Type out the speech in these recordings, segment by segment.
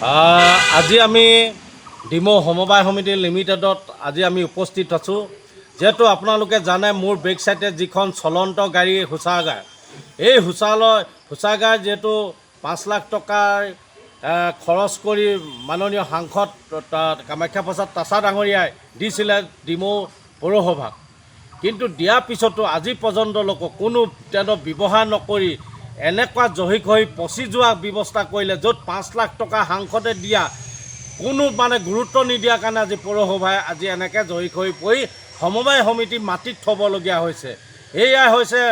আজি আমি ডিমৌ সমবায় সমিতি লিমিটেডত আজি আমি উপস্থিত আছোঁ। যেহেতু আপোনালোকে জানে মোৰ বেক চাইডে যিখন চলন্ত গাড়ী শৌচাগাৰ, এই শৌচাগাৰ যিহেতু 5 লাখ টকাৰ খৰচ কৰি মাননীয় সাংসদ কামাখ্যা প্ৰসাদ তাছা ডাঙৰীয়াই দিছিলে ডিমৌ পৌৰসভাক। কিন্তু দিয়াৰ পিছতো আজি পৰ্যন্তলৈকে কোনো তেওঁলোক ব্যৱহাৰ নকৰি এনেকুৱা জহিক হৈ পচি যোৱা ব্যৱস্থা কৰিলে, য'ত 5 লাখ টকা সাংসদে দিয়া কোনো গুৰুত্ব নিদিয়াৰ কাৰণে আজি পৌৰসভাই আজি এনেকৈ জহিক হৈ পৰি সমবায় সমিতি মাটিত থ'বলগীয়া হৈছে। এয়াই হৈছে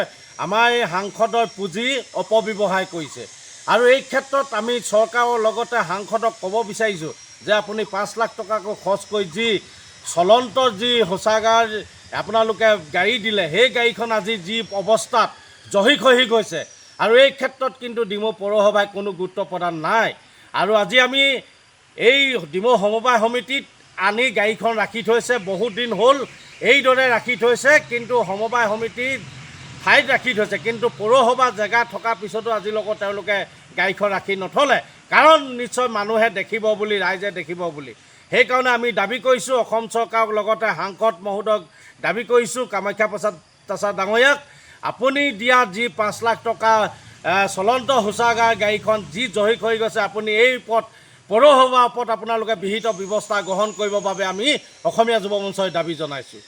আমাৰ এই সাংসদৰ পুঁজি অপব্যৱহাৰ কৰিছে। আৰু এই ক্ষেত্ৰত আমি চৰকাৰৰ লগতে সাংসদক ক'ব বিচাৰিছোঁ যে আপুনি 5 লাখ টকাকৈ খৰচ কৰি যি চলন্ত যি শৌচাগাৰ আপোনালোকে গাড়ী দিলে, সেই গাড়ীখন আজি যি অৱস্থাত জহিক হৈ গৈছে। আৰু এই ক্ষেত্ৰত কিন্তু ডিমৌ পৌৰসভাই কোনো গুৰুত্ব প্ৰদান নাই। আৰু আজি আমি এই ডিমৌ সমবায় সমিতিত আনি গাড়ীখন ৰাখি থৈছে, বহুত দিন হ'ল এইদৰে ৰাখি থৈছে, কিন্তু সমবায় সমিতিৰ ঠাইত ৰাখি থৈছে। কিন্তু পৌৰসভা জেগা থকাৰ পিছতো আজিলৈকে তেওঁলোকে গাড়ীখন ৰাখি নথ'লে, কাৰণ নিশ্চয় মানুহে দেখিব বুলি, ৰাইজে দেখিব বুলি। সেইকাৰণে আমি দাবী কৰিছোঁ অসম চৰকাৰক, লগতে সাংসদ মহোদয়ক দাবী কৰিছোঁ, কামাখ্যা প্ৰসাদ তাছা ডাঙৰীয়াক, আপুনি দিয়া যি 5 লাখ টকা চলন্ত শৌচাগাৰ গাড়ীখন যি জহিক হৈ গৈছে, আপুনি এই ওপৰত পৌৰসভাৰ ওপৰত আপোনালোকে বিহিত ব্যৱস্থা গ্ৰহণ কৰিবৰ বাবে আমি অসমীয়া যুৱ মঞ্চই দাবী জনাইছোঁ।